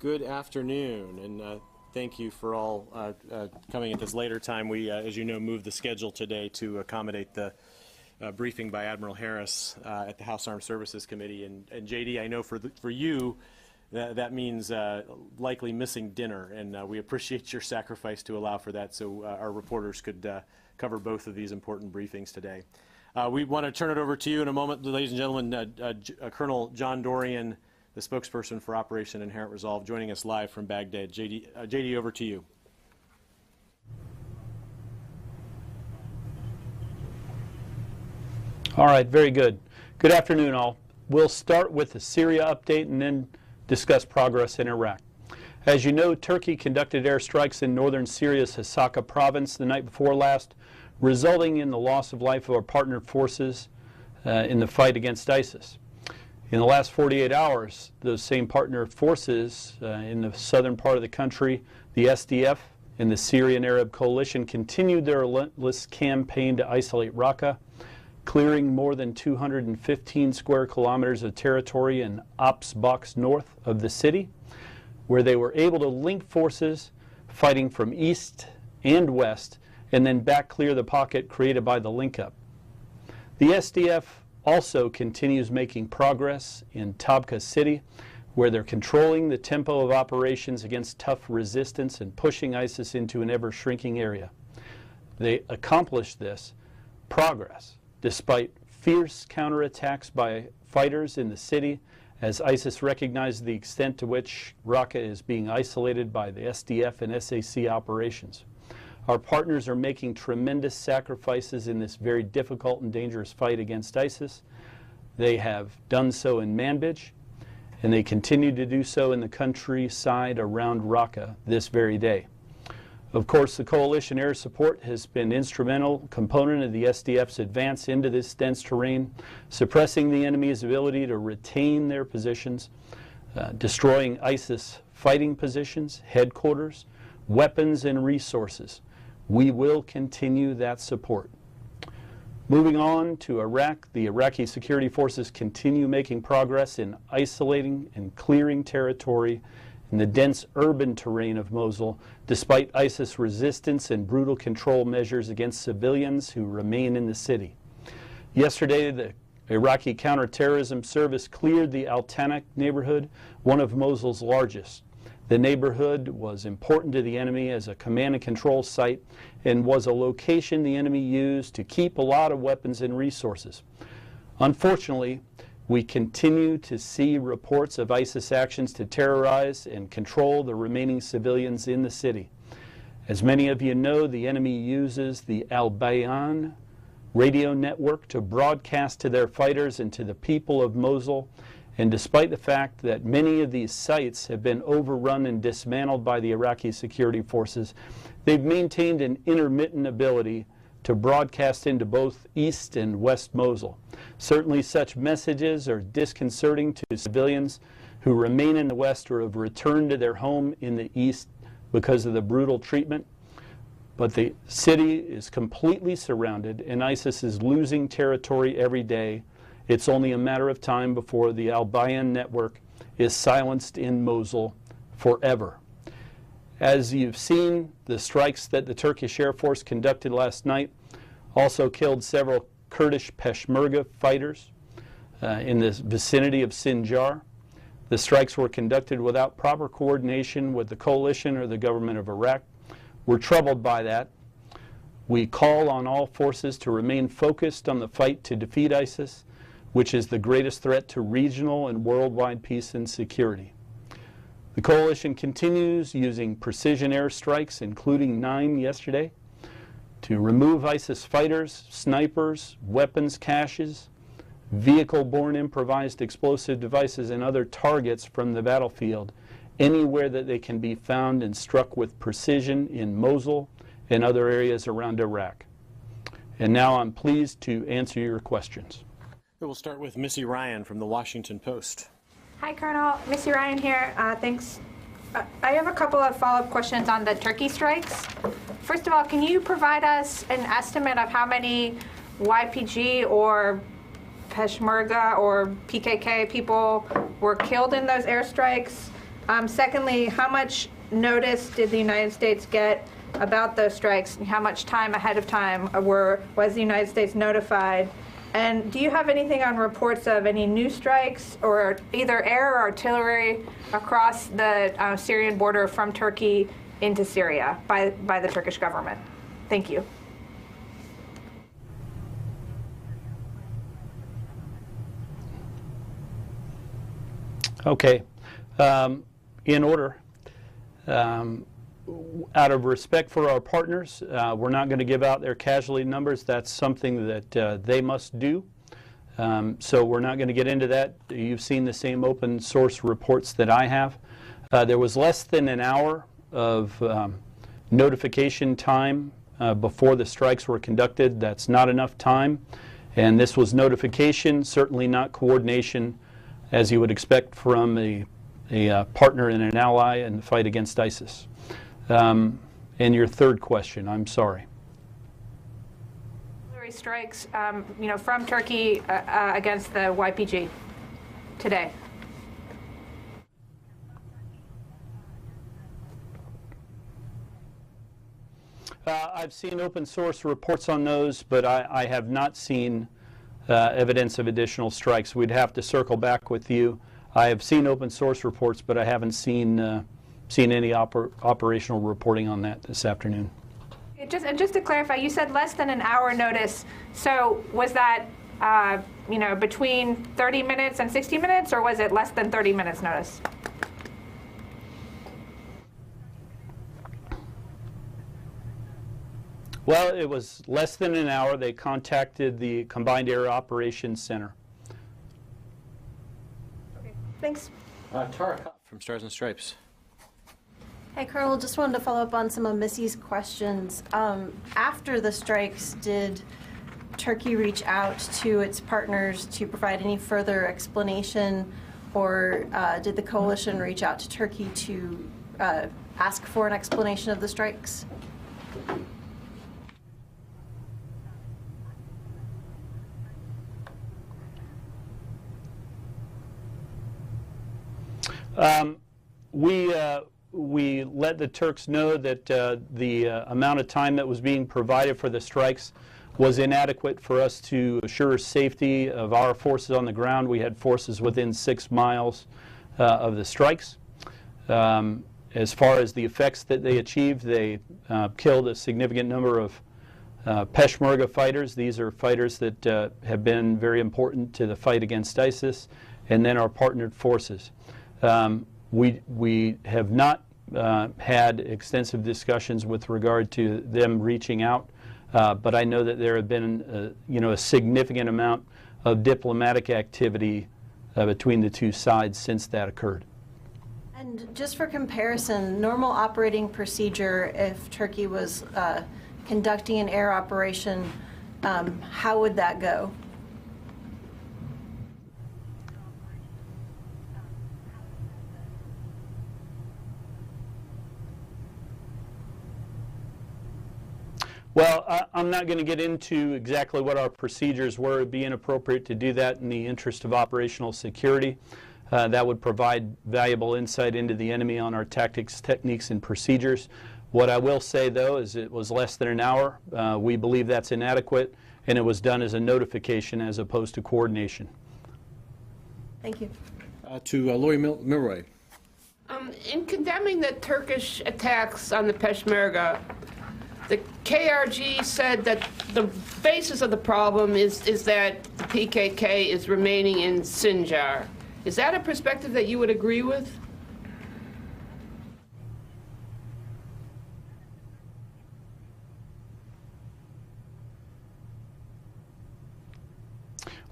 Good afternoon, and thank you for all coming at this later time. We, as you know, moved the schedule today to accommodate the briefing by Admiral Harris at the House Armed Services Committee. And JD, I know for you, that means likely missing dinner, and we appreciate your sacrifice to allow for that so our reporters could cover both of these important briefings today. We want to turn it over to you in a moment, ladies and gentlemen. Colonel John Dorrian, the spokesperson for Operation Inherent Resolve, joining us live from Baghdad. JD, over to you. All right, very good. Good afternoon, all. We'll start with the Syria update and then discuss progress in Iraq. As you know, Turkey conducted airstrikes in northern Syria's Hasaka province the night before last, resulting in the loss of life of our partner forces in the fight against ISIS. In the last 48 hours, those same partner forces in the southern part of the country, the SDF and the Syrian Arab Coalition, continued their relentless campaign to isolate Raqqa, clearing more than 215 square kilometers of territory in Ops Box north of the city, where they were able to link forces fighting from east and west and then back clear the pocket created by the link-up. The SDF also continues making progress in Tabqa city, where they're controlling the tempo of operations against tough resistance and pushing ISIS into an ever-shrinking area. They accomplished this progress despite fierce counterattacks by fighters in the city, as ISIS recognized the extent to which Raqqa is being isolated by the SDF and SAC operations. Our partners are making tremendous sacrifices in this very difficult and dangerous fight against ISIS. They have done so in Manbij, and they continue to do so in the countryside around Raqqa this very day. Of course, the coalition air support has been an instrumental component of the SDF's advance into this dense terrain, suppressing the enemy's ability to retain their positions, destroying ISIS fighting positions, headquarters, weapons, and resources. We will continue that support. Moving on to Iraq, the Iraqi security forces continue making progress in isolating and clearing territory in the dense urban terrain of Mosul, despite ISIS resistance and brutal control measures against civilians who remain in the city. Yesterday, the Iraqi counterterrorism service cleared the Al-Tanak neighborhood, one of Mosul's largest. The neighborhood was important to the enemy as a command and control site and was a location the enemy used to keep a lot of weapons and resources. Unfortunately, we continue to see reports of ISIS actions to terrorize and control the remaining civilians in the city. As many of you know, the enemy uses the Al-Bayan radio network to broadcast to their fighters and to the people of Mosul. And despite the fact that many of these sites have been overrun and dismantled by the Iraqi security forces, they've maintained an intermittent ability to broadcast into both East and West Mosul. Certainly such messages are disconcerting to civilians who remain in the West or have returned to their home in the East because of the brutal treatment. But the city is completely surrounded and ISIS is losing territory every day. It's only a matter of time before the Al-Bayan network is silenced in Mosul forever. As you've seen, the strikes that the Turkish Air Force conducted last night also killed several Kurdish Peshmerga fighters in the vicinity of Sinjar. The strikes were conducted without proper coordination with the coalition or the government of Iraq. We're troubled by that. We call on all forces to remain focused on the fight to defeat ISIS, which is the greatest threat to regional and worldwide peace and security. The coalition continues using precision airstrikes, including 9 yesterday, to remove ISIS fighters, snipers, weapons caches, vehicle-borne improvised explosive devices, and other targets from the battlefield, anywhere that they can be found and struck with precision in Mosul and other areas around Iraq. And now I'm pleased to answer your questions. We'll start with Missy Ryan from the Washington Post. Hi, Colonel. Missy Ryan here. Thanks. I have a couple of follow-up questions on the Turkey strikes. First of all, can you provide us an estimate of how many YPG or Peshmerga or PKK people were killed in those airstrikes? Secondly, how much notice did the United States get about those strikes? And how much time ahead of time was the United States notified? And do you have anything on reports of any new strikes or either air or artillery across the Syrian border from Turkey into Syria by the Turkish government? Thank you. Okay. In order, out of respect for our partners, we're not going to give out their casualty numbers. That's something that they must do. So we're not going to get into that. You've seen the same open source reports that I have. There was less than an hour of notification time before the strikes were conducted. That's not enough time. And this was notification, certainly not coordination, as you would expect from a partner and an ally in the fight against ISIS. And your third question, I'm sorry. Strikes, from Turkey against the YPG today. I've seen open source reports on those, but I have not seen evidence of additional strikes. We'd have to circle back with you. I have seen open source reports, but I haven't seen any operational reporting on that this afternoon. Just to clarify, you said less than an hour notice. So was that between 30 minutes and 60 minutes, or was it less than 30 minutes notice? Well, it was less than an hour. They contacted the Combined Air Operations Center. Okay, thanks. Tara from Stars and Stripes. Hey, Colonel, just wanted to follow up on some of Missy's questions. After the strikes, did Turkey reach out to its partners to provide any further explanation, or did the coalition reach out to Turkey to ask for an explanation of the strikes? We let the Turks know that the amount of time that was being provided for the strikes was inadequate for us to assure safety of our forces on the ground. We had forces within 6 miles of the strikes. As far as the effects that they achieved, they killed a significant number of Peshmerga fighters. These are fighters that have been very important to the fight against ISIS, and then our partnered forces. We have not had extensive discussions with regard to them reaching out, but I know that there have been a significant amount of diplomatic activity between the two sides since that occurred. And just for comparison, normal operating procedure, if Turkey was conducting an air operation, how would that go? Well, I'm not going to get into exactly what our procedures were. It would be inappropriate to do that in the interest of operational security. That would provide valuable insight into the enemy on our tactics, techniques, and procedures. What I will say, though, is it was less than an hour. We believe that's inadequate, and it was done as a notification as opposed to coordination. Thank you. To Lori Milroy. In condemning the Turkish attacks on the Peshmerga, the KRG said that the basis of the problem is that the PKK is remaining in Sinjar. Is that a perspective that you would agree with?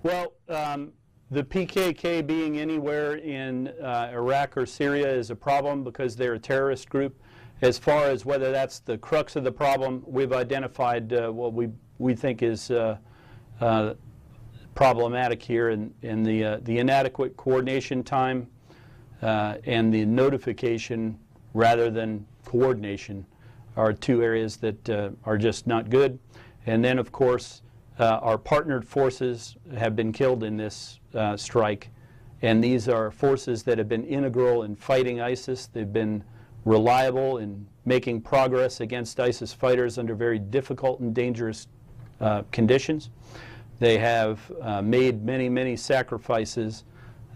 Well, the PKK being anywhere in Iraq or Syria is a problem because they're a terrorist group. As far as whether that's the crux of the problem, we've identified what we think is problematic here, and the inadequate coordination time and the notification rather than coordination are two areas that are just not good. And then, of course, our partnered forces have been killed in this strike, and these are forces that have been integral in fighting ISIS. They've been reliable in making progress against ISIS fighters under very difficult and dangerous conditions. They have made many, many sacrifices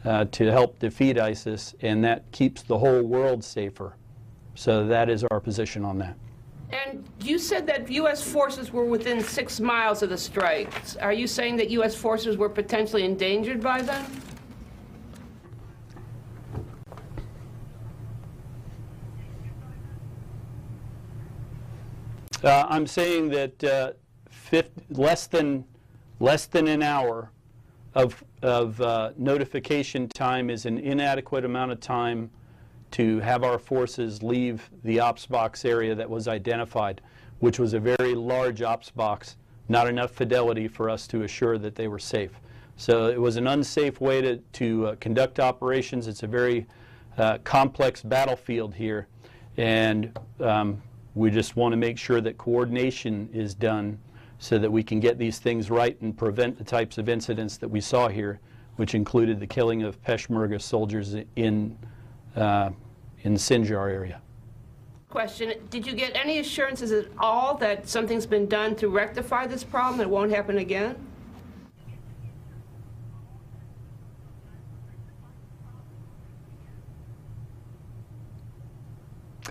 to help defeat ISIS, and that keeps the whole world safer. So that is our position on that. And you said that U.S. forces were within 6 miles of the strikes. Are you saying that U.S. forces were potentially endangered by them? I'm saying that less than an hour of notification time is an inadequate amount of time to have our forces leave the ops box area that was identified, which was a very large ops box, not enough fidelity for us to assure that they were safe. So it was an unsafe way to conduct operations. It's a very complex battlefield here, and we just want to make sure that coordination is done so that we can get these things right and prevent the types of incidents that we saw here, which included the killing of Peshmerga soldiers in Sinjar area. Question, did you get any assurances at all that something's been done to rectify this problem, that it won't happen again?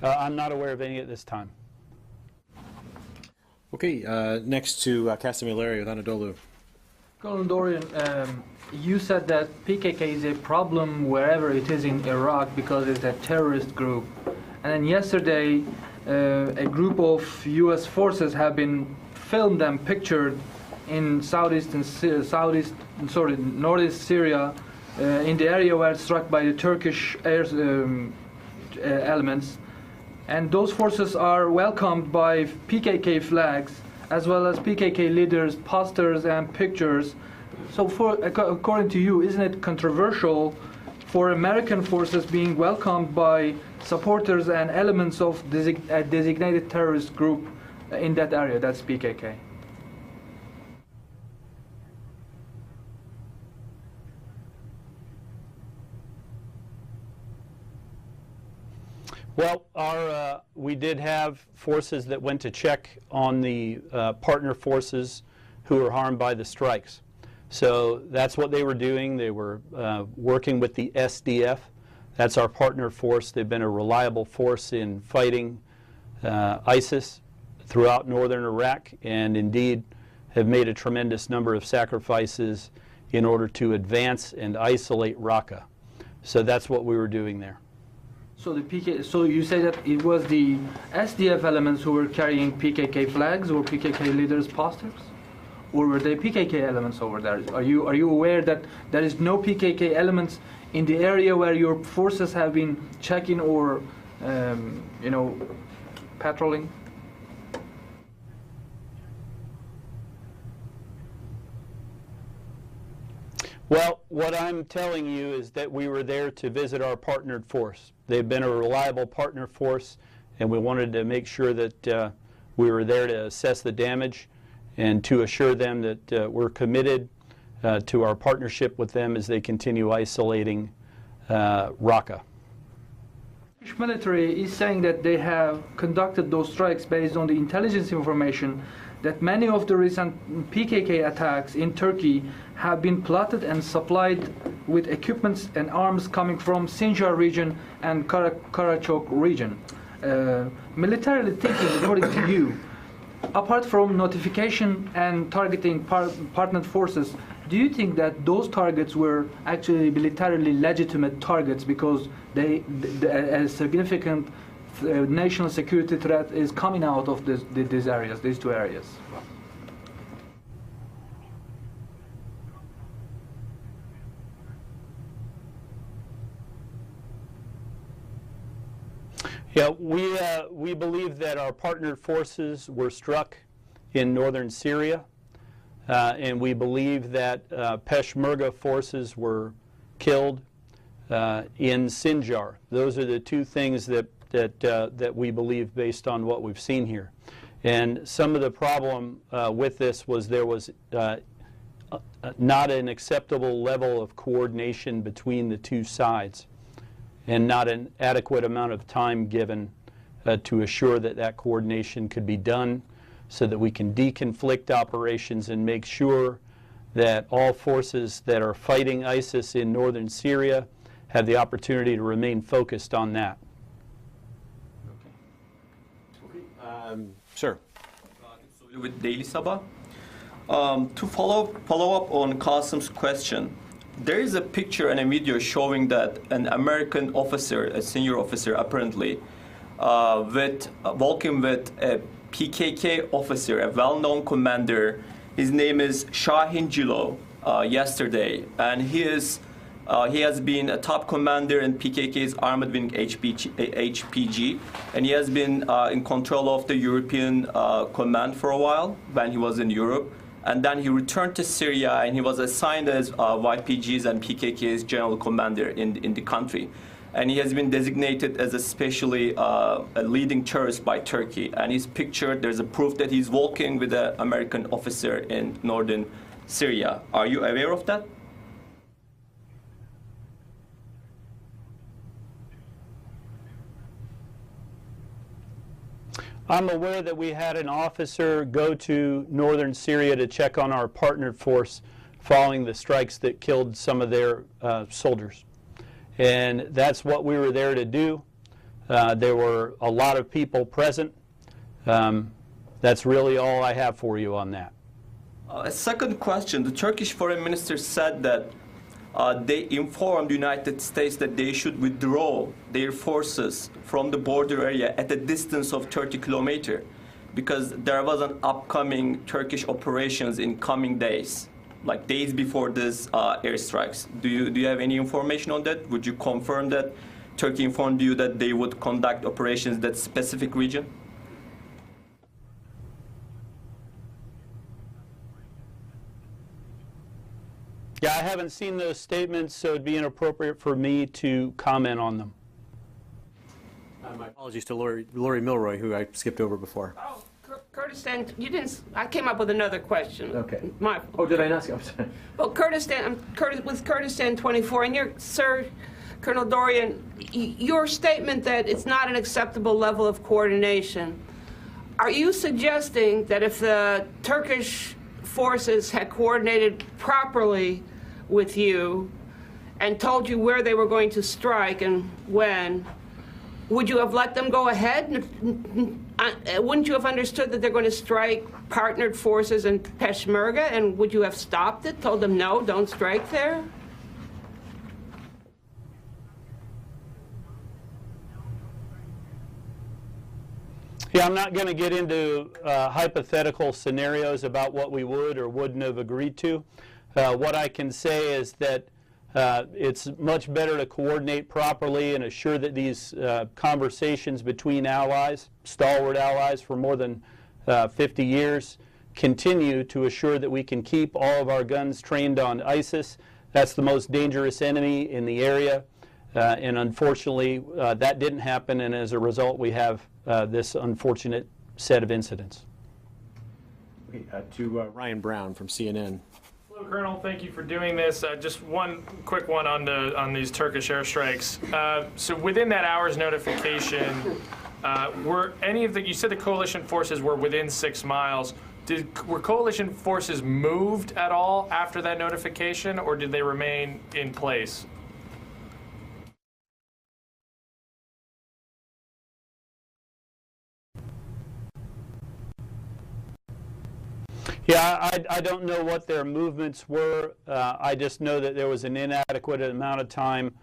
I'm not aware of any at this time. Okay, next to Casimir Larry with Anadolu. Colonel Dorrian, you said that PKK is a problem wherever it is in Iraq because it's a terrorist group. And then yesterday, a group of U.S. forces have been filmed and pictured in northeast Syria, in the area where it's struck by the Turkish air elements. And those forces are welcomed by PKK flags, as well as PKK leaders, posters, and pictures. So according to you, isn't it controversial for American forces being welcomed by supporters and elements of a designated terrorist group in that area, that's PKK? Well, we did have forces that went to check on the partner forces who were harmed by the strikes. So that's what they were doing. They were working with the SDF. That's our partner force. They've been a reliable force in fighting ISIS throughout northern Iraq, and indeed have made a tremendous number of sacrifices in order to advance and isolate Raqqa. So that's what we were doing there. So so you say that it was the SDF elements who were carrying PKK flags or PKK leaders' posters, or were they PKK elements over there? Are you aware that there is no PKK elements in the area where your forces have been checking or patrolling? Well, what I'm telling you is that we were there to visit our partnered force. They've been a reliable partner force, and we wanted to make sure that we were there to assess the damage and to assure them that we're committed to our partnership with them as they continue isolating Raqqa. The Turkish military is saying that they have conducted those strikes based on the intelligence information that many of the recent PKK attacks in Turkey have been plotted and supplied with equipment and arms coming from Sinjar region and Karachok region. Militarily thinking, according to you, apart from notification and targeting partnered forces, do you think that those targets were actually militarily legitimate targets because a significant national security threat is coming out of these areas, these two areas? Yeah, we believe that our partnered forces were struck in northern Syria, and we believe that Peshmerga forces were killed in Sinjar. Those are the two things that we believe based on what we've seen here. And some of the problem with this was there was not an acceptable level of coordination between the two sides, and not an adequate amount of time given to assure that that coordination could be done so that we can deconflict operations and make sure that all forces that are fighting ISIS in northern Syria have the opportunity to remain focused on that. Sir. With Daily Sabah. To follow up on Qasim's question, there is a picture and a video showing that an American officer, a senior officer apparently, walking with a PKK officer, a well-known commander. His name is Shahin Jilo, yesterday, and he has been a top commander in PKK's armored wing HPG, and he has been in control of the European command for a while when he was in Europe. And then he returned to Syria, and he was assigned as YPG's and PKK's general commander in the country. And he has been designated as especially a leading terrorist by Turkey. And he's pictured, there's a proof that he's walking with an American officer in northern Syria. Are you aware of that? I'm aware that we had an officer go to northern Syria to check on our partnered force following the strikes that killed some of their soldiers. And that's what we were there to do. There were a lot of people present. That's really all I have for you on that. A second question. The Turkish foreign minister said that they informed the United States that they should withdraw their forces from the border area at a distance of 30 kilometers because there was an upcoming Turkish operations in coming days, like days before this airstrikes. Do you have any information on that? Would you confirm that Turkey informed you that they would conduct operations in that specific region? Yeah, I haven't seen those statements, so it'd be inappropriate for me to comment on them. My apologies to Lori Milroy, who I skipped over before. Oh, Kurdistan, you didn't. I came up with another question. Okay. Oh, did I not? I'm sorry. Well, with Kurdistan 24, and Sir Colonel Dorrian, your statement that it's not an acceptable level of coordination. Are you suggesting that if the Turkish forces had coordinated properly with you and told you where they were going to strike and when, would you have let them go ahead? Wouldn't you have understood that they're going to strike partnered forces in Peshmerga, and would you have stopped it, told them, no, don't strike there? Yeah, I'm not going to get into hypothetical scenarios about what we would or wouldn't have agreed to. What I can say is that it's much better to coordinate properly and assure that these conversations between allies, stalwart allies for more than 50 years, continue to assure that we can keep all of our guns trained on ISIS. That's the most dangerous enemy in the area. And unfortunately, that didn't happen, and as a result, we have this unfortunate set of incidents. Okay, to Ryan Brown from CNN. Hello, Colonel. Thank you for doing this. Just one quick one on these Turkish airstrikes. So within that hour's notification, were any of the, you said the coalition forces were within 6 miles. Were coalition forces moved at all after that notification, or did they remain in place? Yeah, I don't know what their movements were. I just know that there was an inadequate amount of time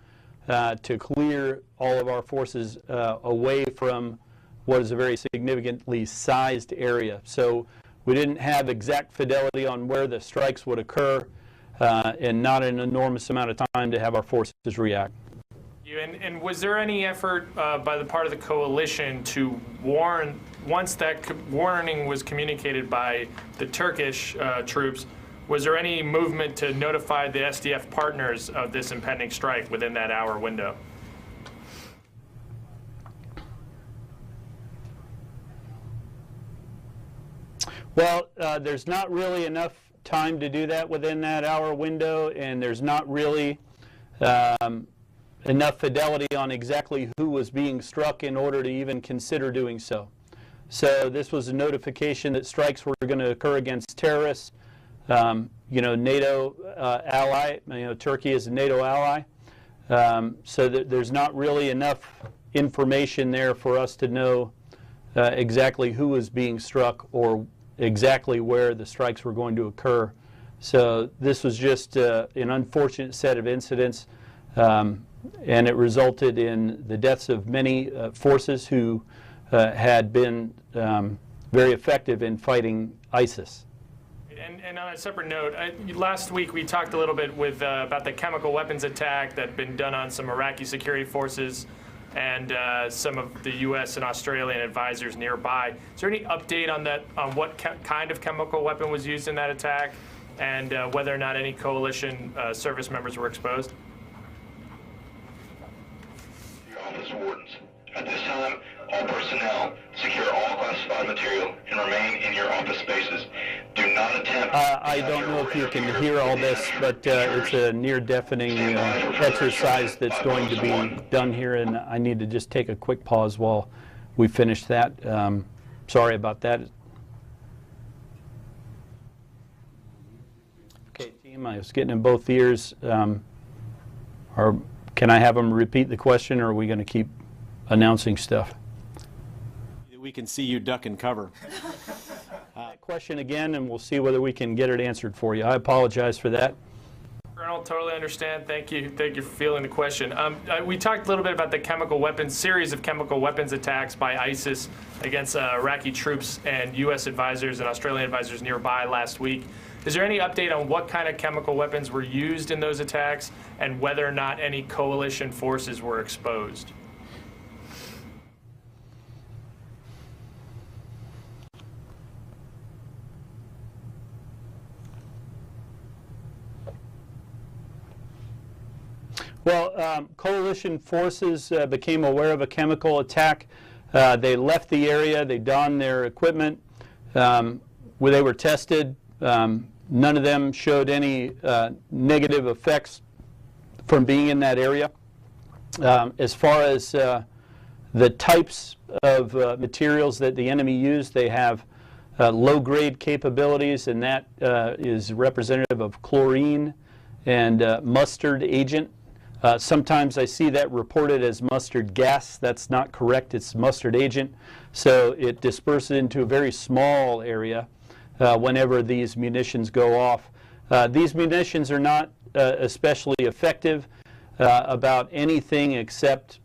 to clear all of our forces away from what is a very significantly sized area. So we didn't have exact fidelity on where the strikes would occur and not an enormous amount of time to have our forces react. And was there any effort by the part of the coalition to warn, once that warning was communicated by the Turkish troops, was there any movement to notify the SDF partners of this impending strike within that hour window? Well, there's not really enough time to do that within that hour window, and there's not really enough fidelity on exactly who was being struck in order to even consider doing so. So this was a notification that strikes were going to occur against terrorists. NATO ally, Turkey is a NATO ally. So that there's not really enough information there for us to know exactly who was being struck or exactly where the strikes were going to occur. So this was just an unfortunate set of incidents, and it resulted in the deaths of many forces who had been very effective in fighting ISIS. And on a separate note, last week we talked a little bit about the chemical weapons attack that had been done on some Iraqi security forces and some of the U.S. and Australian advisors nearby. Is there any update on that, on what kind of chemical weapon was used in that attack, and whether or not any coalition service members were exposed? Your office wardens. At this time, all personnel secure all classified material and remain in your office spaces. Do not attempt... I don't know if you can hear all this, but it's a near-deafening exercise that's going to be done here, and I need to just take a quick pause while we finish that. Sorry about that. Okay, team, I was getting in both ears. Or can I have them repeat the question, or are we going to keep announcing stuff? We can see you duck and cover. Question again, and we'll see whether we can get it answered for you. I apologize for that. Colonel, totally understand. Thank you for fielding the question. We talked a little bit about the series of chemical weapons attacks by ISIS against Iraqi troops and U.S. advisors and Australian advisors nearby last week. Is there any update on what kind of chemical weapons were used in those attacks and whether or not any coalition forces were exposed? Well, coalition forces became aware of a chemical attack. They left the area. They donned their equipment. Where they were tested, none of them showed any negative effects from being in that area. As far as the types of materials that the enemy used, they have low-grade capabilities, and that is representative of chlorine and mustard agent. Sometimes I see that reported as mustard gas. That's not correct. It's mustard agent. So it disperses into a very small area whenever these munitions go off. These munitions are not especially effective about anything except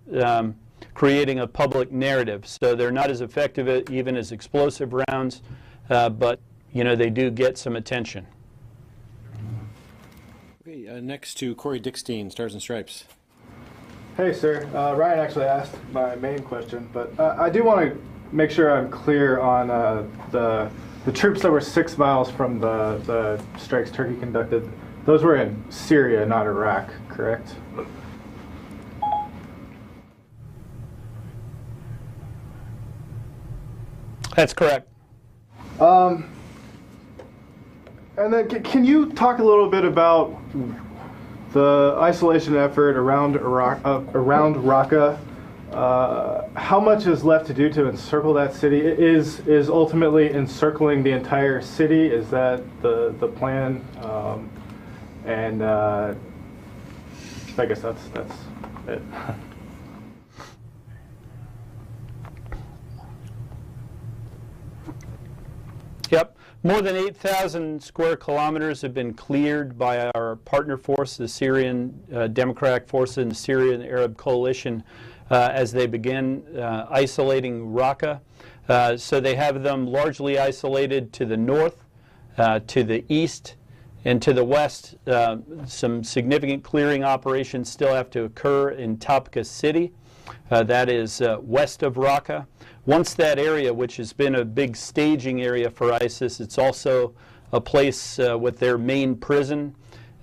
creating a public narrative. So they're not as effective even as explosive rounds, but they do get some attention. Okay, next to Corey Dickstein, Stars and Stripes. Hey, sir. Ryan actually asked my main question, but I do want to make sure I'm clear on the troops that were 6 miles from the strikes Turkey conducted. Those were in Syria, not Iraq, correct? That's correct. And then can you talk a little bit about the isolation effort around Raqqa? How much is left to do to encircle that city? Is ultimately encircling the entire city? Is that the plan? I guess that's it. Yep. More than 8,000 square kilometers have been cleared by our partner force, the Syrian Democratic Forces and the Syrian Arab Coalition, as they begin isolating Raqqa. So they have them largely isolated to the north, to the east, and to the west. Some significant clearing operations still have to occur in Tabqa City. That is west of Raqqa. Once that area, which has been a big staging area for ISIS, it's also a place with their main prison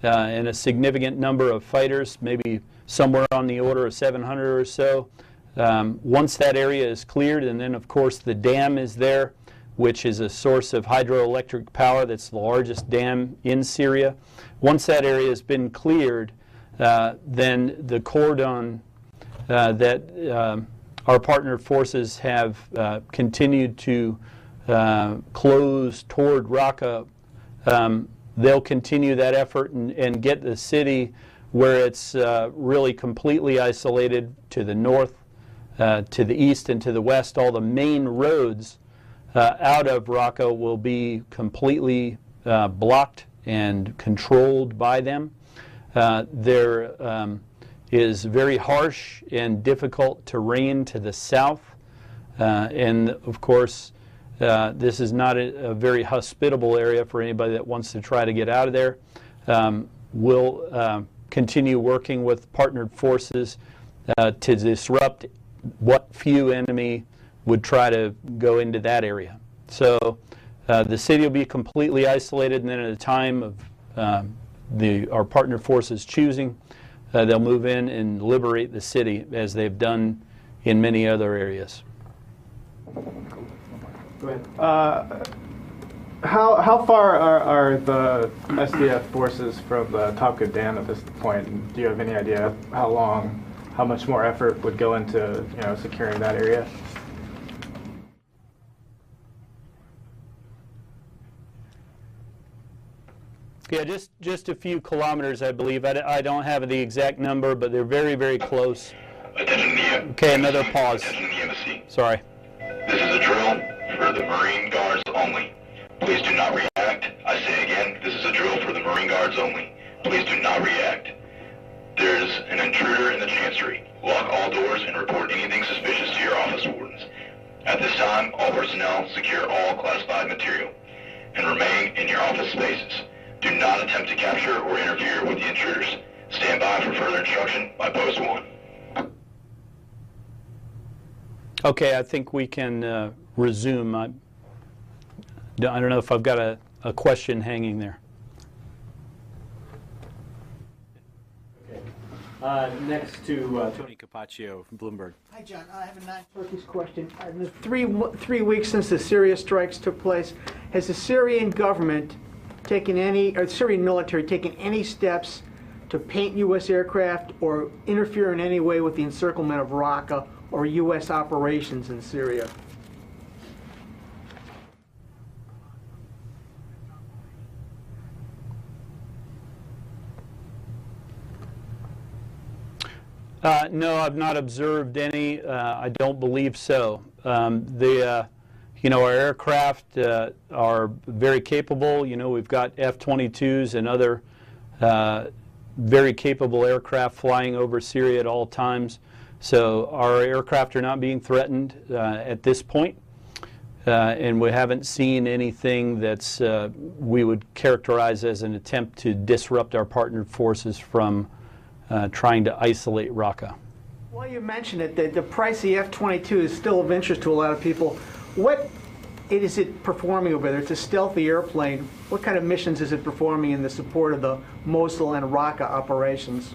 and a significant number of fighters, maybe somewhere on the order of 700 or so. Once that area is cleared, and then of course the dam is there, which is a source of hydroelectric power that's the largest dam in Syria. Once that area has been cleared, then the cordon that our partner forces have continued to close toward Raqqa, they'll continue that effort and get the city where it's really completely isolated to the north, to the east, and to the west. All the main roads out of Raqqa will be completely blocked and controlled by them. There is very harsh and difficult terrain to the south, and of course this is not a very hospitable area for anybody that wants to try to get out of there. We'll continue working with partnered forces to disrupt what few enemy would try to go into that area. So the city will be completely isolated, and then at a time of our partner forces choosing, they'll move in and liberate the city as they've done in many other areas. Go ahead. How far are the SDF forces from the Topka Dam at this point? And do you have any idea how much more effort would go into securing that area? Yeah, just a few kilometers, I believe. I don't have the exact number, but they're very, very close. Okay, another pause. Sorry. This is a drill for the Marine Guards only. Please do not react. I say again, this is a drill for the Marine Guards only. Please do not react. There's an intruder in the chancery. Lock all doors and report anything suspicious to your office wardens. At this time, all personnel secure all classified material and remain in your office spaces. Do not attempt to capture or interfere with the intruders. Stand by for further instruction by Post 1. Okay, I think we can resume. I don't know if I've got a question hanging there. Next to Tony Capaccio from Bloomberg. Hi, John. I have a non-Turkish question. In the three weeks since the Syria strikes took place, has the Syrian government taken any, or the Syrian military taken any steps to paint U.S. aircraft or interfere in any way with the encirclement of Raqqa or U.S. operations in Syria? No, I've not observed any. I don't believe so. Our aircraft are very capable. We've got F-22s and other very capable aircraft flying over Syria at all times. So our aircraft are not being threatened at this point. And we haven't seen anything that's we would characterize as an attempt to disrupt our partnered forces from trying to isolate Raqqa. Well, you mentioned it. The price of the F-22 is still of interest to a lot of people. What is it performing over there? It's a stealthy airplane. What kind of missions is it performing in the support of the Mosul and Raqqa operations?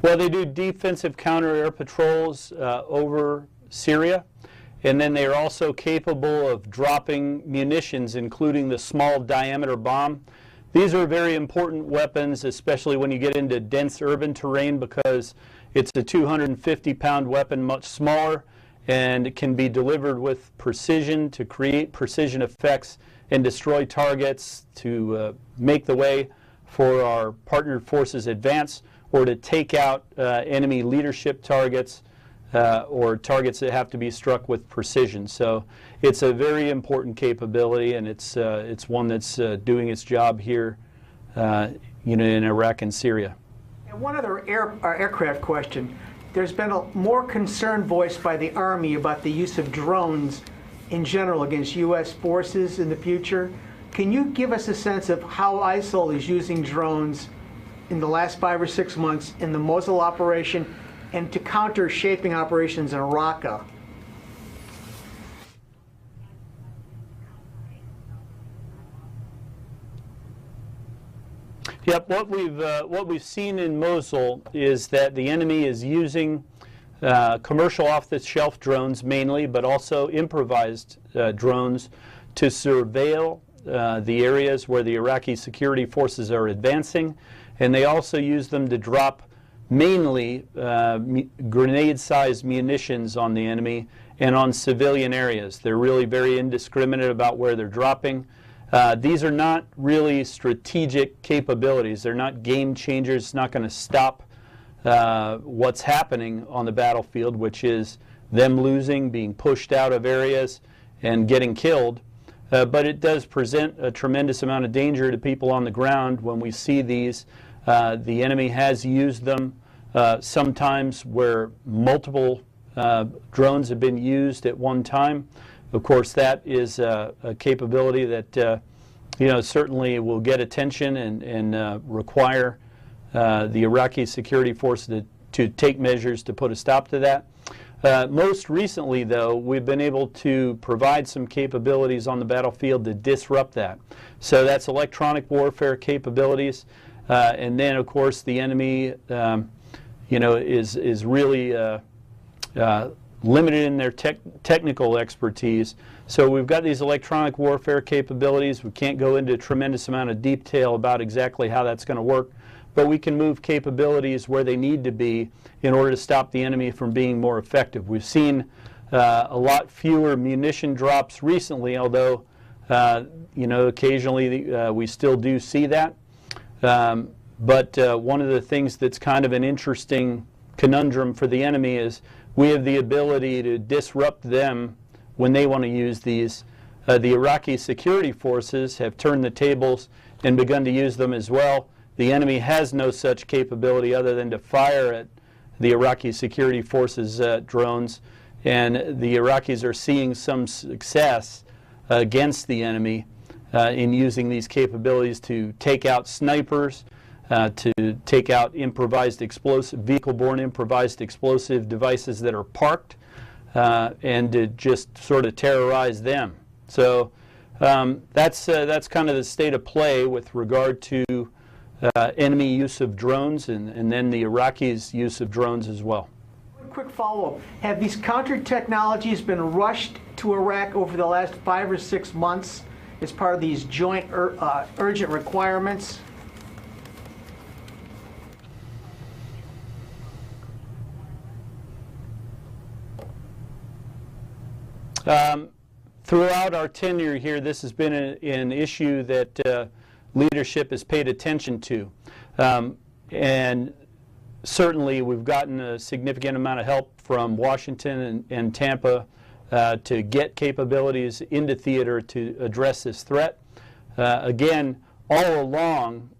Well, they do defensive counter-air patrols over Syria, and then they are also capable of dropping munitions, including the small diameter bomb. These are very important weapons, especially when you get into dense urban terrain, because it's a 250-pound weapon, much smaller, and it can be delivered with precision to create precision effects and destroy targets, to make the way for our partnered forces advance, or to take out enemy leadership targets or targets that have to be struck with precision. So it's a very important capability, and it's one that's doing its job here in Iraq and Syria. And one other aircraft question. There's been a more concern voiced by the Army about the use of drones in general against U.S. forces in the future. Can you give us a sense of how ISIL is using drones in the last 5 or 6 months in the Mosul operation and to counter shaping operations in Raqqa? Yep, what we've seen in Mosul is that the enemy is using commercial off-the-shelf drones mainly, but also improvised drones to surveil the areas where the Iraqi security forces are advancing, and they also use them to drop mainly grenade-sized munitions on the enemy and on civilian areas. They're really very indiscriminate about where they're dropping. These are not really strategic capabilities. They're not game changers. It's not going to stop what's happening on the battlefield, which is them losing, being pushed out of areas, and getting killed. But it does present a tremendous amount of danger to people on the ground when we see these. The enemy has used them sometimes where multiple drones have been used at one time. Of course, that is a capability that certainly will get attention and require the Iraqi security forces to take measures to put a stop to that. Most recently, though, we've been able to provide some capabilities on the battlefield to disrupt that. So that's electronic warfare capabilities, and then, of course, the enemy, is really limited in their technical expertise. So we've got these electronic warfare capabilities. We can't go into a tremendous amount of detail about exactly how that's going to work, but we can move capabilities where they need to be in order to stop the enemy from being more effective. We've seen a lot fewer munition drops recently, although occasionally we still do see that. But one of the things that's kind of an interesting conundrum for the enemy is we have the ability to disrupt them when they want to use these. The Iraqi security forces have turned the tables and begun to use them as well. The enemy has no such capability other than to fire at the Iraqi security forces drones, and the Iraqis are seeing some success against the enemy in using these capabilities to take out snipers, to take out improvised explosive, vehicle-borne improvised explosive devices that are parked, and to just sort of terrorize them. So that's kind of the state of play with regard to enemy use of drones, and then the Iraqis' use of drones as well. Quick follow-up. Have these counter technologies been rushed to Iraq over the last 5 or 6 months as part of these joint urgent requirements? Throughout our tenure here, this has been an issue that leadership has paid attention to. And certainly we've gotten a significant amount of help from Washington and Tampa to get capabilities into theater to address this threat. Again, all along,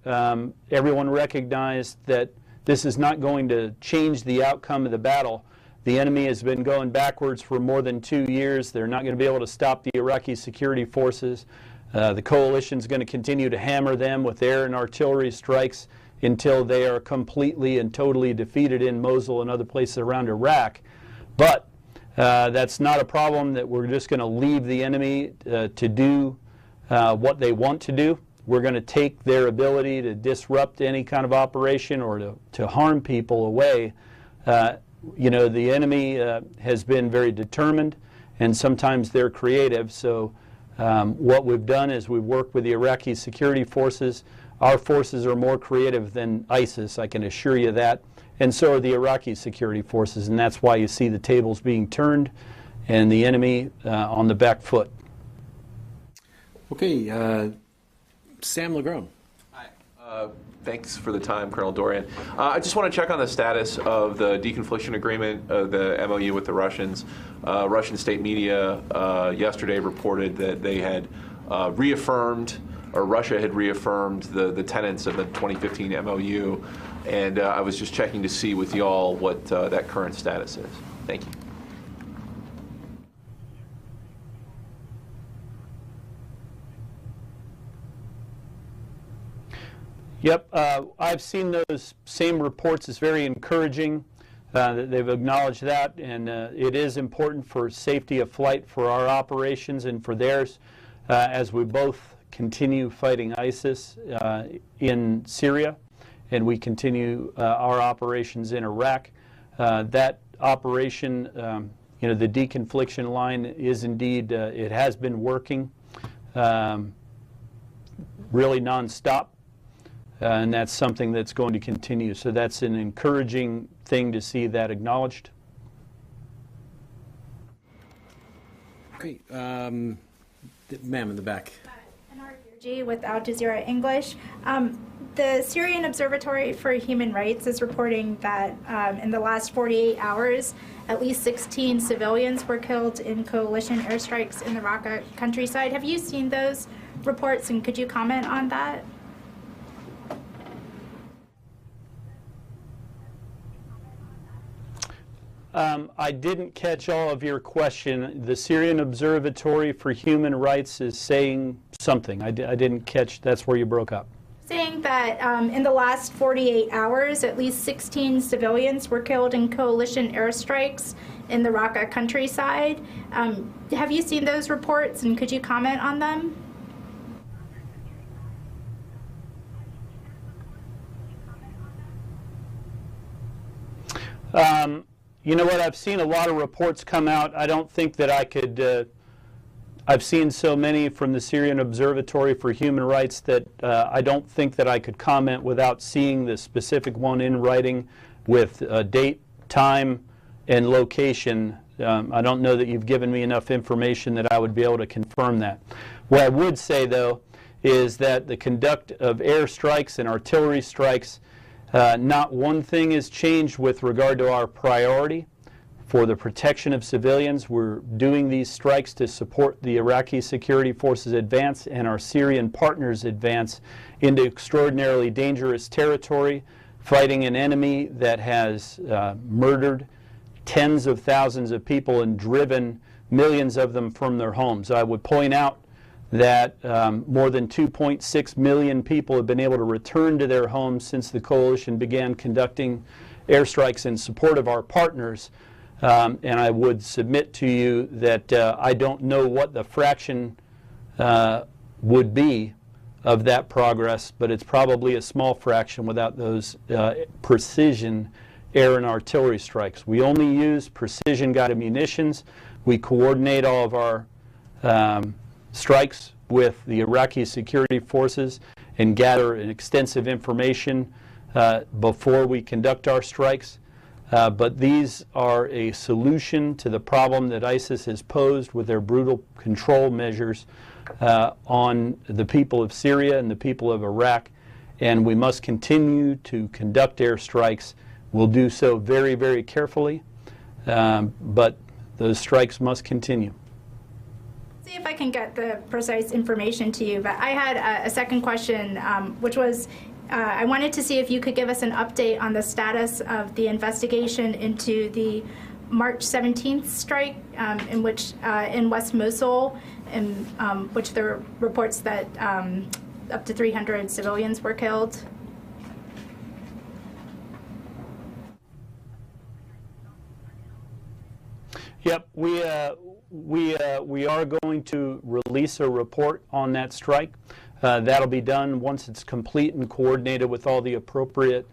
everyone recognized that this is not going to change the outcome of the battle. The enemy has been going backwards for more than 2 years. They're not going to be able to stop the Iraqi security forces. The coalition is going to continue to hammer them with air and artillery strikes until they are completely and totally defeated in Mosul and other places around Iraq. But that's not a problem that we're just going to leave the enemy to do what they want to do. We're going to take their ability to disrupt any kind of operation or to harm people away. The enemy has been very determined, and sometimes they're creative. So what we've done is we've worked with the Iraqi security forces. Our forces are more creative than ISIS, I can assure you that, and so are the Iraqi security forces, and that's why you see the tables being turned and the enemy on the back foot. Okay, Sam Legrone. Hi. Thanks for the time, Colonel Dorrian. I just want to check on the status of the deconfliction agreement, the MOU with the Russians. Russian state media yesterday reported that they had reaffirmed, or Russia had reaffirmed the tenets of the 2015 MOU, and I was just checking to see with y'all what that current status is. Thank you. Yep, I've seen those same reports. It's very encouraging that they've acknowledged that, and it is important for safety of flight for our operations and for theirs as we both continue fighting ISIS in Syria, and we continue our operations in Iraq. That operation, the deconfliction line is indeed, it has been working really nonstop, and that's something that's going to continue. So that's an encouraging thing to see that acknowledged. Great. Ma'am in the back. G with Al Jazeera English. The Syrian Observatory for Human Rights is reporting that in the last 48 hours, at least 16 civilians were killed in coalition airstrikes in the Raqqa countryside. Have you seen those reports, and could you comment on that? I didn't catch all of your question. The Syrian Observatory for Human Rights is saying something. I didn't catch. That's where you broke up. Saying that in the last 48 hours, at least 16 civilians were killed in coalition airstrikes in the Raqqa countryside. Have you seen those reports, and could you comment on them? You know what? I've seen a lot of reports come out. I don't think that I could. I've seen so many from the Syrian Observatory for Human Rights that I don't think that I could comment without seeing the specific one in writing with date, time, and location. I don't know that you've given me enough information that I would be able to confirm that. What I would say, though, is that the conduct of airstrikes and artillery strikes, not one thing has changed with regard to our priority for the protection of civilians. We're doing these strikes to support the Iraqi security forces' advance and our Syrian partners' advance into extraordinarily dangerous territory, fighting an enemy that has murdered tens of thousands of people and driven millions of them from their homes. I would point out that more than 2.6 million people have been able to return to their homes since the coalition began conducting airstrikes in support of our partners. And I would submit to you that I don't know what the fraction would be of that progress, but it's probably a small fraction without those precision air and artillery strikes. We only use precision-guided munitions. We coordinate all of our strikes with the Iraqi security forces and gather extensive information before we conduct our strikes. But these are a solution to the problem that ISIS has posed with their brutal control measures on the people of Syria and the people of Iraq. And we must continue to conduct airstrikes. We'll do so very, very carefully, but those strikes must continue. See if I can get the precise information to you, but I had a second question, which was I wanted to see if you could give us an update on the status of the investigation into the March 17th strike in which in West Mosul, in which there were reports that up to 300 civilians were killed. Yep, we are going to release a report on that strike. That'll be done once it's complete and coordinated with all the appropriate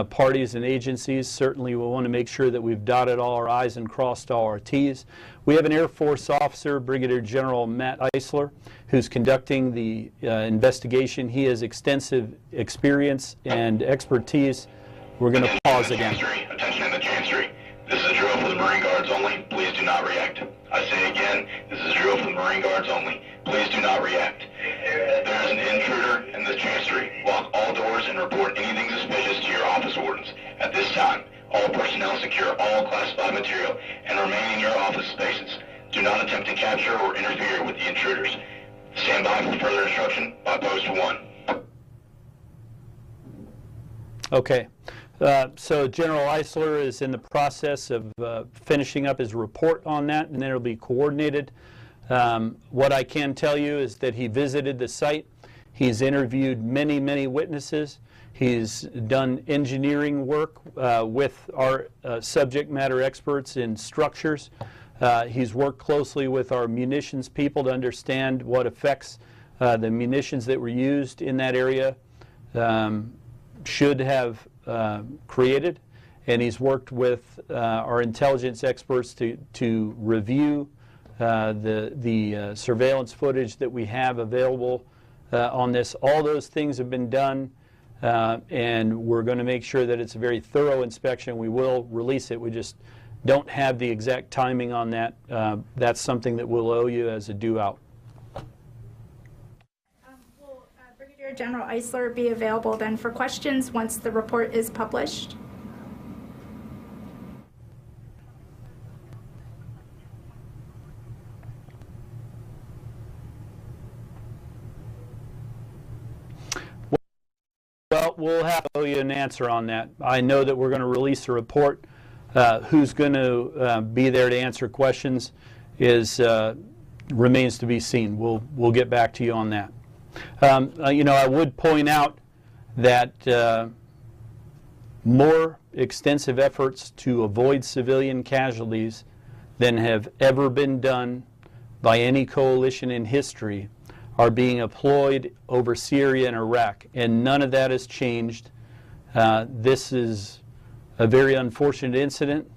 parties and agencies. Certainly we'll want to make sure that we've dotted all our I's and crossed all our T's. We have an Air Force officer, Brigadier General Matt Eisler, who's conducting the investigation. He has extensive experience and expertise. We're going to pause again. Attention in the chancery. This is a drill for the Marine Guards only. Please do not react. I say again, this is a drill for the Marine Guards only. Please do not react. There is an intruder in the chancery. Lock all doors and report anything suspicious to your office wardens. At this time, all personnel secure all classified material and remain in your office spaces. Do not attempt to capture or interfere with the intruders. Stand by for further instruction by post 1. Okay. So General Eisler is in the process of finishing up his report on that, and then it'll be coordinated. What I can tell you is that he visited the site. He's interviewed many, many witnesses. He's done engineering work with our subject matter experts in structures. He's worked closely with our munitions people to understand what effects the munitions that were used in that area should have created, and he's worked with our intelligence experts to review the surveillance footage that we have available on this. All those things have been done, and we're going to make sure that it's a very thorough inspection. We will release it. We just don't have the exact timing on that. That's something that we'll owe you as a due out. Will Brigadier General Eisler be available then for questions once the report is published? Well, we'll have to owe you an answer on that. I know that we're going to release a report. Who's going to be there to answer questions remains to be seen. We'll get back to you on that. I would point out that more extensive efforts to avoid civilian casualties than have ever been done by any coalition in history are being employed over Syria and Iraq, and none of that has changed. This is a very unfortunate incident,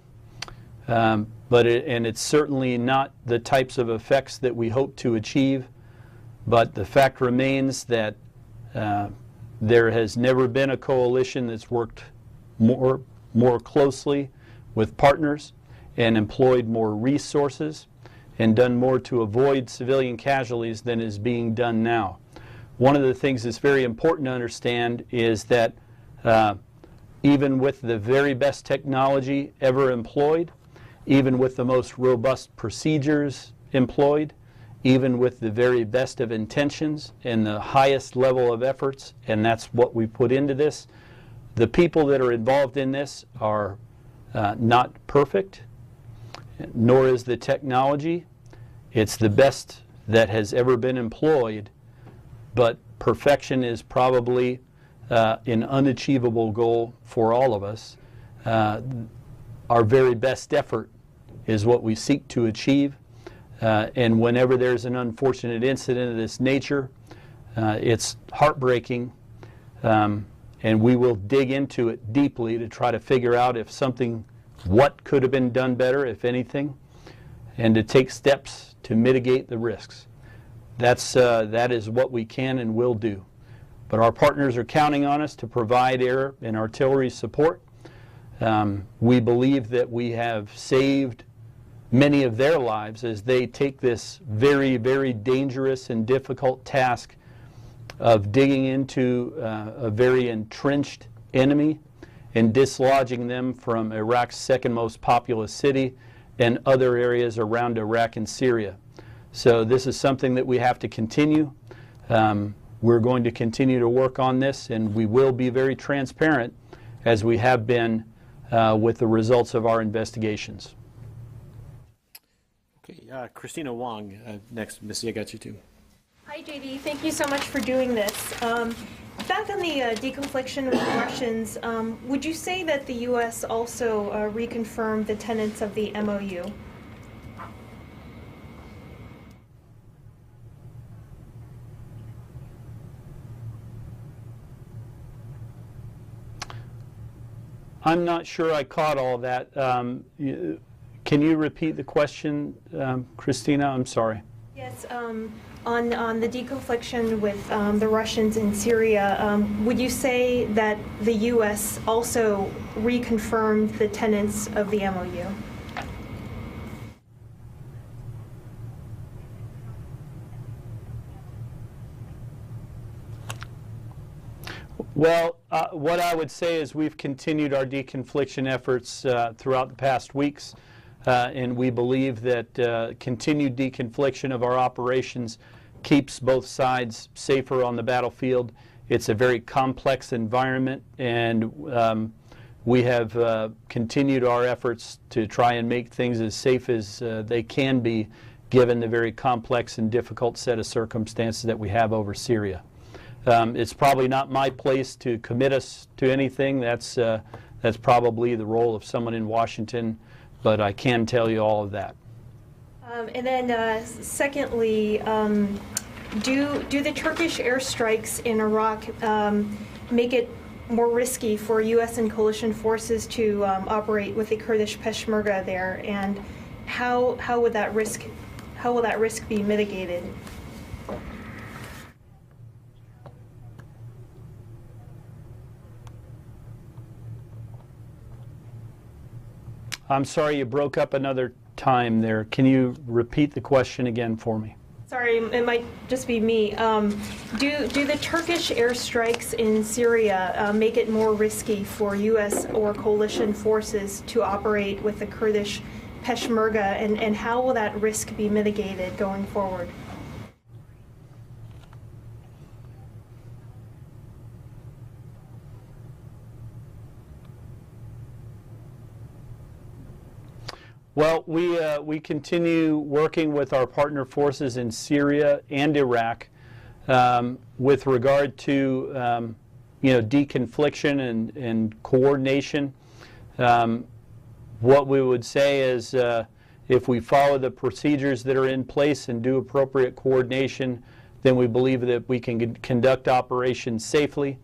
but it's certainly not the types of effects that we hope to achieve. But the fact remains that there has never been a coalition that's worked more closely with partners and employed more resources and done more to avoid civilian casualties than is being done now. One of the things that's very important to understand is that even with the very best technology ever employed, even with the most robust procedures employed, even with the very best of intentions and the highest level of efforts, and that's what we put into this, the people that are involved in this are not perfect, nor is the technology. It's the best that has ever been employed, but perfection is probably an unachievable goal for all of us. Our very best effort is what we seek to achieve, and whenever there's an unfortunate incident of this nature, it's heartbreaking, and we will dig into it deeply to try to figure out what could have been done better, if anything, and to take steps to mitigate the risks. That is what we can and will do. But our partners are counting on us to provide air and artillery support. We believe that we have saved many of their lives as they take this very, very dangerous and difficult task of digging into a very entrenched enemy and dislodging them from Iraq's second most populous city and other areas around Iraq and Syria. So this is something that we have to continue. We're going to continue to work on this, and we will be very transparent, as we have been with the results of our investigations. Okay, Christina Wong, next. Missy, I got you too. Hi, JD. Thank you so much for doing this. Back on the deconfliction with the Russians, would you say that the U.S. also reconfirmed the tenets of the MOU? I'm not sure I caught all of that. Can you repeat the question, Christina? I'm sorry. Yes, on the deconfliction with the Russians in Syria, would you say that the U.S. also reconfirmed the tenets of the MOU? Well, what I would say is we've continued our deconfliction efforts throughout the past weeks, and we believe that continued deconfliction of our operations keeps both sides safer on the battlefield. It's a very complex environment, and we have continued our efforts to try and make things as safe as they can be, given the very complex and difficult set of circumstances that we have over Syria. It's probably not my place to commit us to anything. That's probably the role of someone in Washington, but I can tell you all of that. And then secondly, Do the Turkish airstrikes in Iraq make it more risky for U.S. and coalition forces to operate with the Kurdish Peshmerga there, and how will that risk be mitigated? I'm sorry, you broke up another time there. Can you repeat the question again for me? Sorry, it might just be me. Do the Turkish airstrikes in Syria make it more risky for U.S. or coalition forces to operate with the Kurdish Peshmerga, and how will that risk be mitigated going forward? Well, we continue working with our partner forces in Syria and Iraq with regard to deconfliction and coordination. What we would say is if we follow the procedures that are in place and do appropriate coordination, then we believe that we can conduct operations safely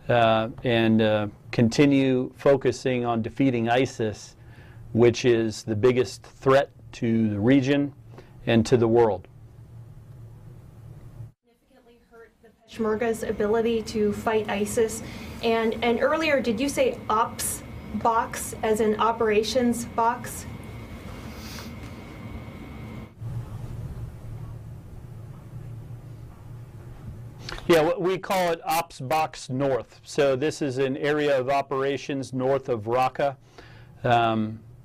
and continue focusing on defeating ISIS, which is the biggest threat to the region and to the world. Significantly hurt the Peshmerga's ability to fight ISIS. And earlier, did you say ops box as in operations box? Yeah, we call it Ops Box North. So this is an area of operations north of Raqqa.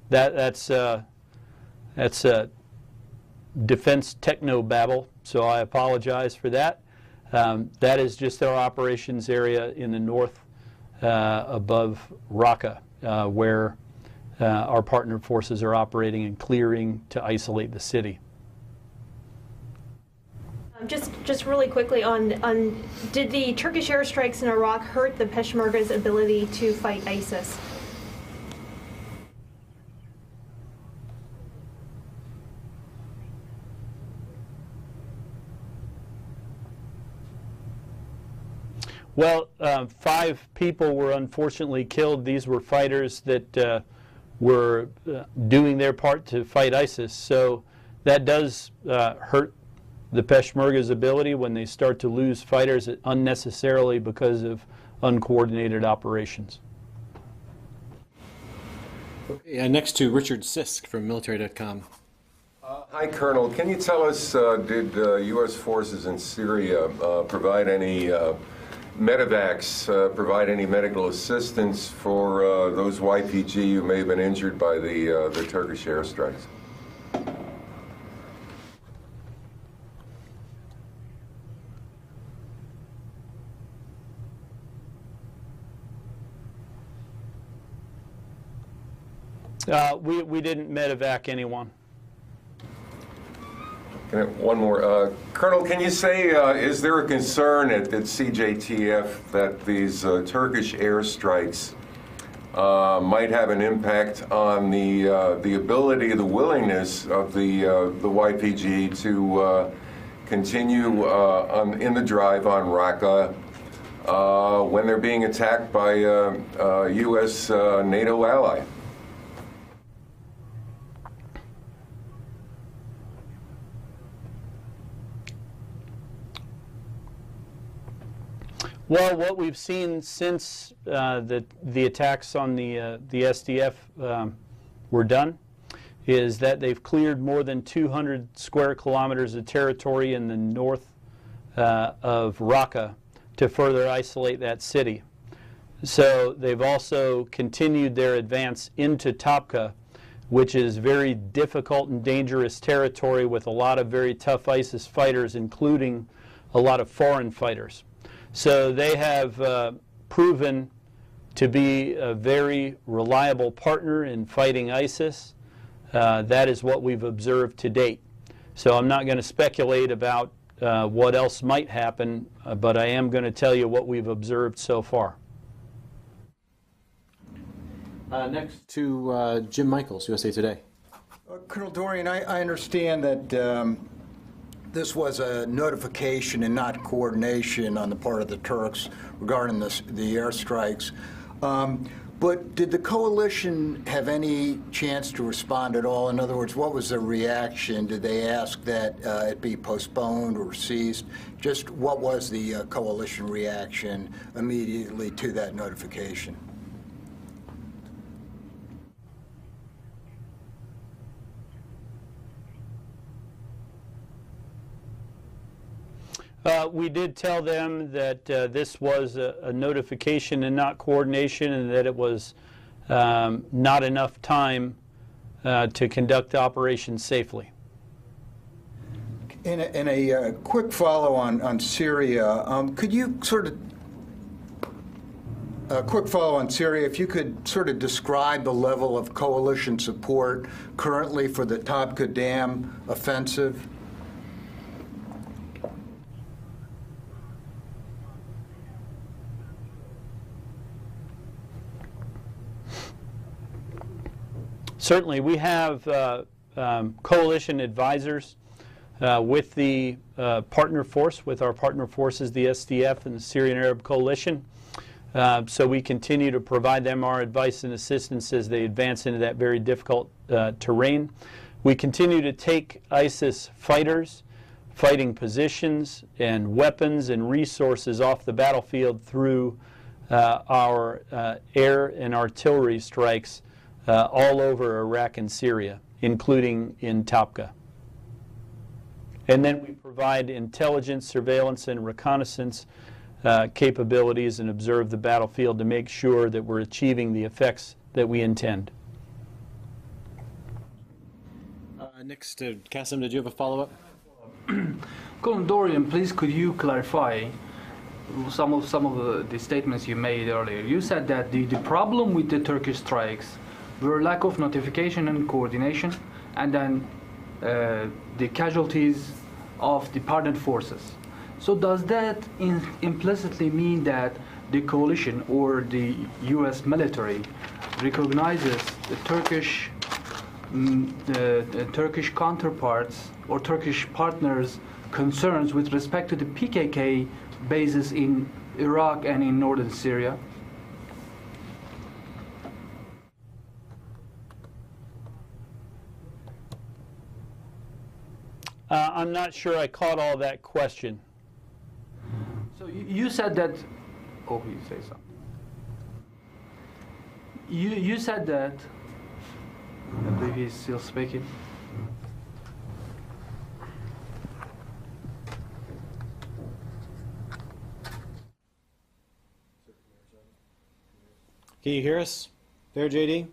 That's defense techno-babble, so I apologize for that. That is just our operations area in the north above Raqqa, where our partner forces are operating and clearing to isolate the city. Just really quickly on did the Turkish airstrikes in Iraq hurt the Peshmerga's ability to fight ISIS? Well, 5 people were unfortunately killed. These were fighters that were doing their part to fight ISIS. So that does hurt the Peshmerga's ability when they start to lose fighters unnecessarily because of uncoordinated operations. Okay, next to Richard Sisk from military.com. Hi, Colonel. Can you tell us, did U.S. forces in Syria provide any medevacs, provide any medical assistance for those YPG who may have been injured by the Turkish airstrikes? We didn't medevac anyone. One more. Colonel, can you say, is there a concern at CJTF that these Turkish airstrikes might have an impact on the ability, the willingness of the YPG to continue in the drive on Raqqa when they're being attacked by a U.S. NATO ally? Well, what we've seen since the attacks on the SDF were done is that they've cleared more than 200 square kilometers of territory in the north of Raqqa to further isolate that city. So they've also continued their advance into Topka, which is very difficult and dangerous territory with a lot of very tough ISIS fighters, including a lot of foreign fighters. So they have proven to be a very reliable partner in fighting ISIS. That is what we've observed to date. So I'm not going to speculate about what else might happen, but I am going to tell you what we've observed so far. Next to Jim Michaels, USA Today. Colonel Dorrian, I understand that this was a notification and not coordination on the part of the Turks regarding the airstrikes. But did the coalition have any chance to respond at all? In other words, what was their reaction? Did they ask that it be postponed or ceased? Just what was the coalition reaction immediately to that notification? We did tell them that this was a notification and not coordination, and that it was not enough time to conduct the operation safely. In a quick follow on Syria, could you sort of a quick follow on Syria, if you could sort of describe the level of coalition support currently for the Tabqa Dam offensive? Certainly, we have coalition advisors with the partner force, with our partner forces, the SDF and the Syrian Arab Coalition. So we continue to provide them our advice and assistance as they advance into that very difficult terrain. We continue to take ISIS fighters, fighting positions, and weapons and resources off the battlefield through our air and artillery strikes all over Iraq and Syria, including in Tabqa. And then we provide intelligence, surveillance, and reconnaissance capabilities and observe the battlefield to make sure that we're achieving the effects that we intend. Next, Qasim, did you have a follow-up? Colonel Dorrian, please could you clarify some of the statements you made earlier? You said that the problem with the Turkish strikes were lack of notification and coordination, and then the casualties of the partnered forces. So does that implicitly mean that the coalition or the U.S. military recognizes the Turkish counterparts or Turkish partners' concerns with respect to the PKK bases in Iraq and in northern Syria? I'm not sure I caught all that question. So you said that. Oh, you say something. You said that. I believe he's still speaking. Can you hear us there, JD?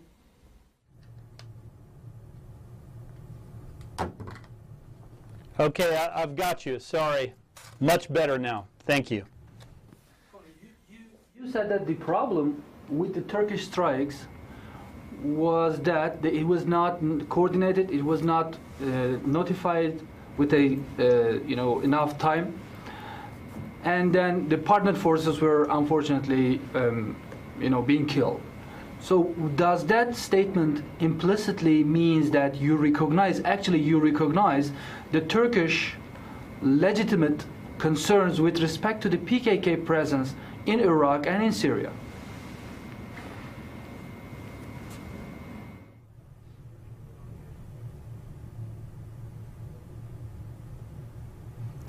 Okay, I've got you. Sorry. Much better now. Thank you. You said that the problem with the Turkish strikes was that it was not coordinated, it was not notified with enough time, and then the partnered forces were unfortunately being killed. So does that statement implicitly means that you recognize the Turkish legitimate concerns with respect to the PKK presence in Iraq and in Syria?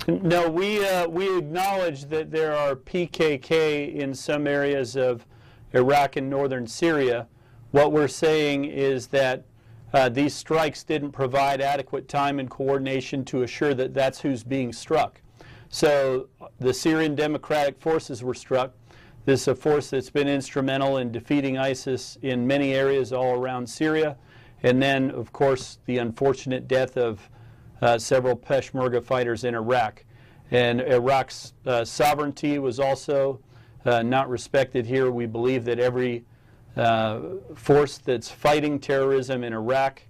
No, we acknowledge that there are PKK in some areas of Iraq and northern Syria. What we're saying is that these strikes didn't provide adequate time and coordination to assure that that's who's being struck. So the Syrian Democratic Forces were struck. This is a force that's been instrumental in defeating ISIS in many areas all around Syria. And then, of course, the unfortunate death of several Peshmerga fighters in Iraq. And Iraq's sovereignty was also not respected here. We believe that every force that's fighting terrorism in Iraq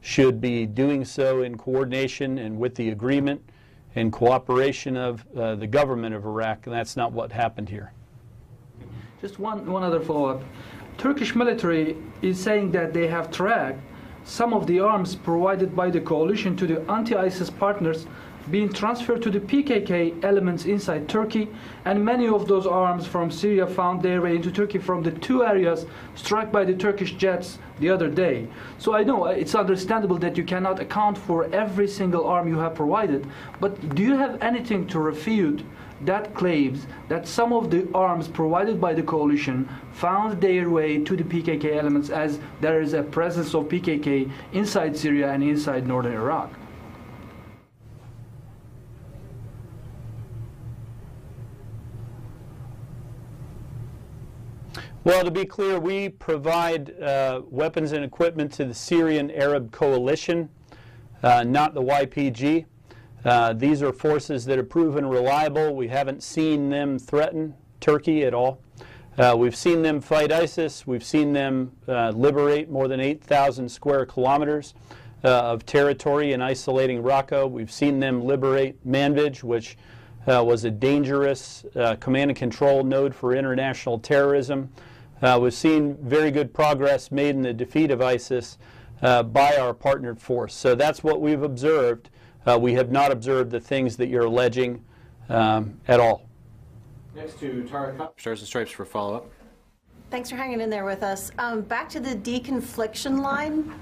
should be doing so in coordination and with the agreement and cooperation of the government of Iraq, and that's not what happened here. Just one other follow-up. Turkish military is saying that they have tracked some of the arms provided by the coalition to the anti-ISIS partners being transferred to the PKK elements inside Turkey, and many of those arms from Syria found their way into Turkey from the two areas struck by the Turkish jets the other day. So I know it's understandable that you cannot account for every single arm you have provided, but do you have anything to refute that claims that some of the arms provided by the coalition found their way to the PKK elements, as there is a presence of PKK inside Syria and inside northern Iraq? Well, to be clear, we provide weapons and equipment to the Syrian Arab Coalition, not the YPG. These are forces that have proven reliable. We haven't seen them threaten Turkey at all. We've seen them fight ISIS. We've seen them liberate more than 8,000 square kilometers of territory in isolating Raqqa. We've seen them liberate Manbij, which was a dangerous command and control node for international terrorism. We've seen very good progress made in the defeat of ISIS by our partnered force. So that's what we've observed. We have not observed the things that you're alleging at all. Next to Tara Kopp, Stars and Stripes for follow-up. Thanks for hanging in there with us. Back to the deconfliction line.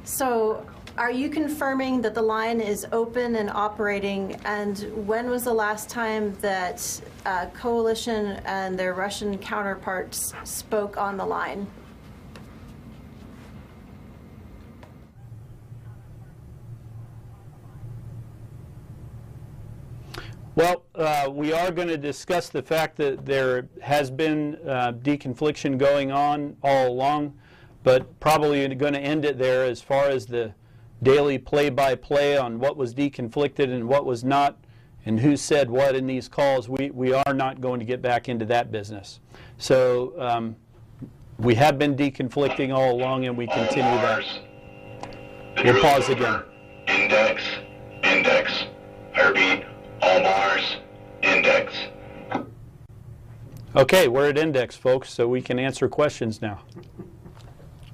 So are you confirming that the line is open and operating? And when was the last time that coalition and their Russian counterparts spoke on the line? Well, we are going to discuss the fact that there has been deconfliction going on all along, but probably going to end it there as far as the daily play-by-play on what was deconflicted and what was not, and who said what in these calls. We are not going to get back into that business. So we have been deconflicting all along, and we continue that. We'll pause again. Index. I repeat, all Mars, index. Okay, we're at index, folks, so we can answer questions now.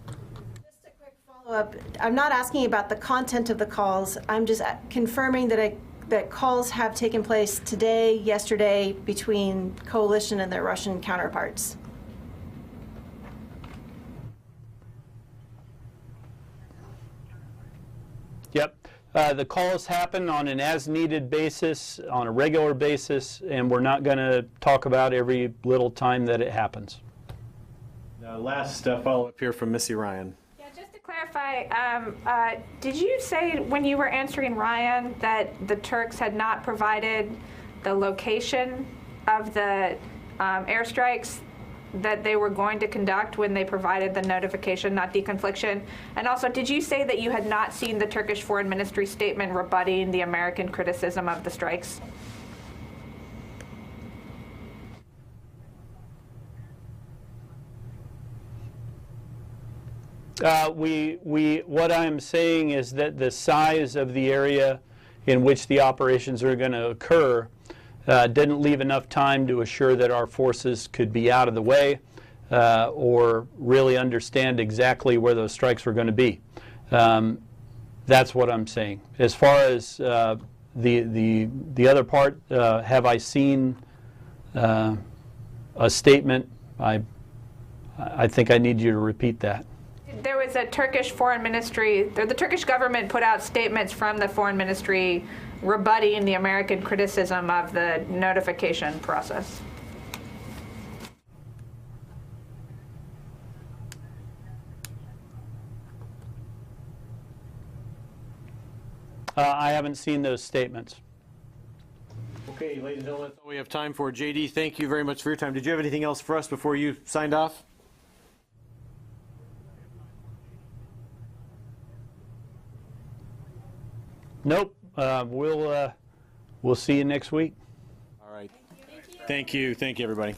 Just a quick follow-up. I'm not asking about the content of the calls. I'm just confirming that calls have taken place today, yesterday, between coalition and their Russian counterparts. Yep. The calls happen on an as-needed basis, on a regular basis, and we're not going to talk about every little time that it happens. Last follow-up here from Missy Ryan. Yeah, just to clarify, did you say when you were answering Ryan that the Turks had not provided the location of the airstrikes that they were going to conduct when they provided the notification, not deconfliction? And also, did you say that you had not seen the Turkish Foreign Ministry statement rebutting the American criticism of the strikes? What I'm saying is that the size of the area in which the operations are going to occur didn't leave enough time to assure that our forces could be out of the way or really understand exactly where those strikes were going to be. That's what I'm saying. As far as the other part, have I seen a statement? I think I need you to repeat that. There was a Turkish foreign ministry, the Turkish government put out statements from the foreign ministry rebutting the American criticism of the notification process. I haven't seen those statements. Okay, ladies and gentlemen, that's all we have time for. JD, thank you very much for your time. Did you have anything else for us before you signed off? Nope. We'll see you next week. All right. Thank you. Thank you, everybody.